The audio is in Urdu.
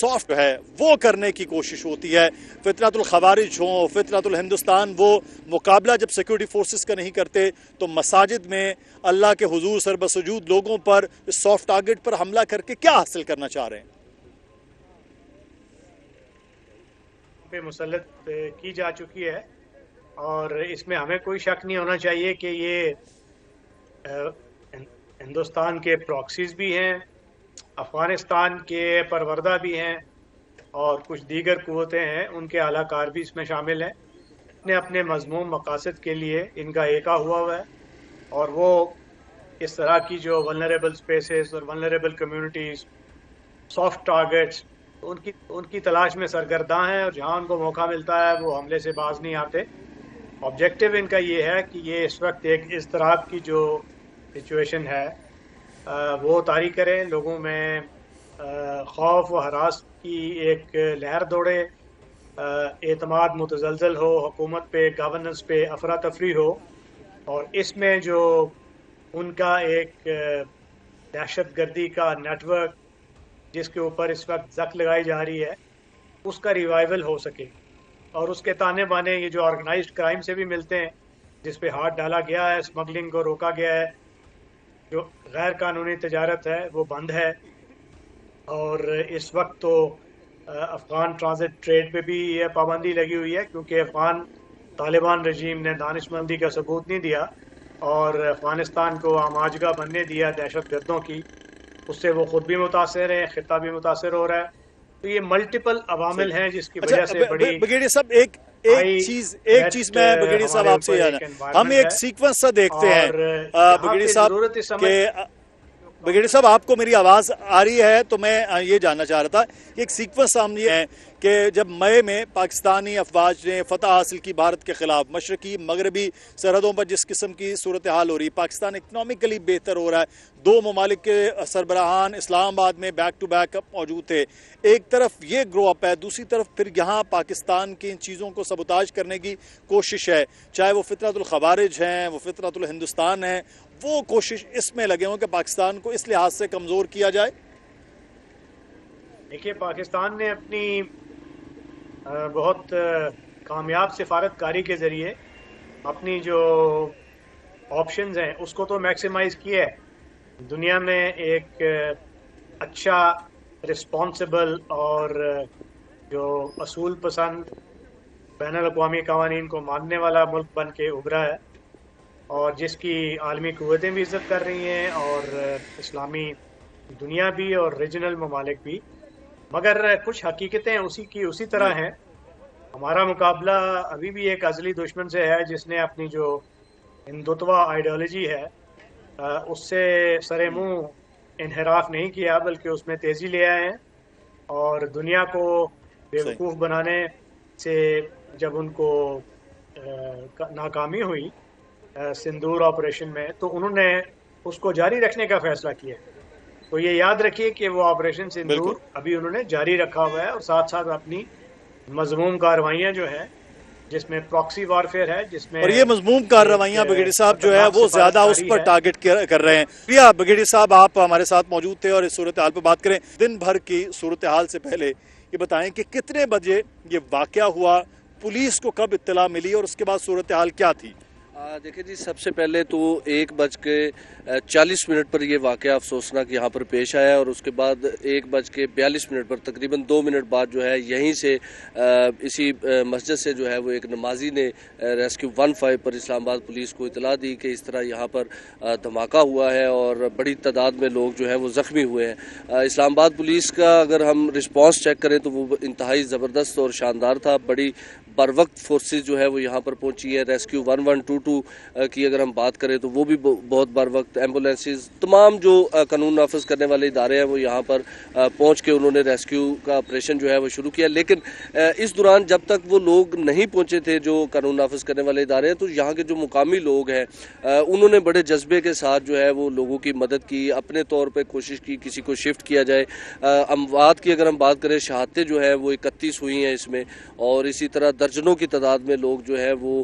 سافٹ ہے وہ کرنے کی کوشش ہوتی ہے. فطرت الخوارج ہوں، فطرت الہندوستان، وہ مقابلہ جب سیکورٹی فورسز کا نہیں کرتے تو مساجد میں اللہ کے حضور سربسجود لوگوں پر سافٹ ٹارگٹ پر حملہ کر کے کیا حاصل کرنا چاہ رہے ہیں؟ پہ مسلط کی جا چکی ہے اور اس میں ہمیں کوئی شک نہیں ہونا چاہیے کہ یہ ہندوستان کے پراکسیز بھی ہیں، افغانستان کے پروردہ بھی ہیں اور کچھ دیگر قوتیں ہیں، ان کے اعلیٰ کار بھی اس میں شامل ہیں. اپنے اپنے مذموم مقاصد کے لیے ان کا ایکا ہوا ہے اور وہ اس طرح کی جو ولنریبل سپیسز اور ولنریبل کمیونٹیز، سافٹ ٹارگٹس، ان کی تلاش میں سرگرداں ہیں اور جہاں ان کو موقع ملتا ہے وہ حملے سے باز نہیں آتے. آبجیکٹیو ان کا یہ ہے کہ یہ اس وقت ایک اضطراب کی جو سچویشن ہے وہ طاری کریں، لوگوں میں خوف و ہراس کی ایک لہر دوڑے، اعتماد متزلزل ہو، حکومت پہ، گورننس پہ افراتفری ہو، اور اس میں جو ان کا ایک دہشت گردی کا نیٹ ورک جس کے اوپر اس وقت زک لگائی جا رہی ہے اس کا ریوائول ہو سکے. اور اس کے تانے بانے یہ جو آرگنائزڈ کرائم سے بھی ملتے ہیں، جس پہ ہاتھ ڈالا گیا ہے، اسمگلنگ کو روکا گیا ہے، جو غیر قانونی تجارت ہے وہ بند ہے، اور اس وقت تو افغان ٹرانزٹ ٹریڈ پہ بھی یہ پابندی لگی ہوئی ہے کیونکہ افغان طالبان رجیم نے دانش مندی کا ثبوت نہیں دیا اور افغانستان کو آماجگاہ بننے دیا دہشت گردوں کی. اس سے وہ خود بھی متاثر ہیں، خطہ بھی متاثر ہو رہا ہے. تو یہ ملٹیپل عوامل ہیں جس کی وجہ سے بڑی بگیڑی صاحب ایک چیز میں بگیڑی صاحب آپ سے ہم ایک سیکوینس سا دیکھتے ہیں بگیڑی صاحب کہ بگیڑی صاحب آپ کو میری آواز آ رہی ہے تو میں یہ جاننا چاہ رہا تھا کہ ایک سیکوینس سامنے ہے کہ جب مئی میں پاکستانی افواج نے فتح حاصل کی بھارت کے خلاف، مشرقی مغربی سرحدوں پر جس قسم کی صورتحال ہو رہی، پاکستان اکنامکلی بہتر ہو رہا ہے، دو ممالک کے سربراہان اسلام آباد میں بیک ٹو بیک موجود تھے، ایک طرف یہ گرو اپ ہے، دوسری طرف پھر یہاں پاکستان کی ان چیزوں کو سبوتاج کرنے کی کوشش ہے، چاہے وہ فطرت الخوارج ہیں، وہ فطرت الہندوستان ہیں، وہ کوشش اس میں لگے ہوں کہ پاکستان کو اس لحاظ سے کمزور کیا جائے. دیکھیے، پاکستان نے اپنی بہت کامیاب سفارت کاری کے ذریعے اپنی جو آپشنز ہیں اس کو تو میکسیمائز کیا ہے. دنیا میں ایک اچھا، رسپانسبل اور جو اصول پسند، بین الاقوامی قوانین کو ماننے والا ملک بن کے ابھرا ہے اور جس کی عالمی قوتیں بھی عزت کر رہی ہیں اور اسلامی دنیا بھی اور ریجنل ممالک بھی. مگر کچھ حقیقتیں اسی طرح ہیں. ہمارا مقابلہ ابھی بھی ایک ازلی دشمن سے ہے جس نے اپنی جو ہندوتوا آئیڈیالوجی ہے اس سے سرے منہ انحراف نہیں کیا بلکہ اس میں تیزی لے آئے ہیں اور دنیا کو بیوقوف بنانے سے جب ان کو ناکامی ہوئی سندور آپریشن میں تو انہوں نے اس کو جاری رکھنے کا فیصلہ کیا. تو یہ یاد رکھیے کہ وہ آپریشن سندور ابھی انہوں نے جاری رکھا ہوا ہے اور ساتھ ساتھ اپنی مضموم کارروائیاں جو ہیں جس میں پراکسی وارفیئر ہے، جس میں، اور یہ مضموم کارروائیاں بگیڑی صاحب جو ہے وہ زیادہ اس پر ٹارگٹ کر رہے ہیں. بگیڑی صاحب آپ ہمارے ساتھ موجود تھے اور اس صورتحال پہ بات کریں. دن بھر کی صورتحال سے پہلے یہ بتائیں کہ کتنے بجے یہ واقعہ ہوا، پولیس کو کب اطلاع ملی اور اس کے بعد صورتحال کیا تھی؟ دیکھیں جی، سب سے پہلے تو 1:40 پر یہ واقعہ افسوسناک یہاں پر پیش آیا اور اس کے بعد 1:42 پر تقریباً 2 منٹ بعد جو ہے یہیں سے اسی مسجد سے جو ہے وہ ایک نمازی نے ریسکیو 15 پر اسلام آباد پولیس کو اطلاع دی کہ اس طرح یہاں پر دھماکہ ہوا ہے اور بڑی تعداد میں لوگ جو ہیں وہ زخمی ہوئے ہیں. اسلام آباد پولیس کا اگر ہم رسپانس چیک کریں تو وہ انتہائی زبردست اور شاندار تھا. بڑی بر وقت فورسز جو ہے وہ یہاں پر پہنچی ہے. ریسکیو 1122 کی اگر ہم بات کریں تو وہ بھی بہت بر وقت، ایمبولینسز، تمام جو قانون نافذ کرنے والے ادارے ہیں وہ یہاں پر پہنچ کے انہوں نے ریسکیو کا آپریشن جو ہے وہ شروع کیا. لیکن اس دوران جب تک وہ لوگ نہیں پہنچے تھے جو قانون نافذ کرنے والے ادارے ہیں تو یہاں کے جو مقامی لوگ ہیں انہوں نے بڑے جذبے کے ساتھ جو ہے وہ لوگوں کی مدد کی، اپنے طور پہ کوشش کی کسی کو شفٹ کیا جائے. اموات کی اگر ہم بات کریں، شہادتیں جو ہے وہ 31 ہوئی ہیں اس میں، اور اسی طرح درجنوں کی تعداد میں لوگ جو ہے وہ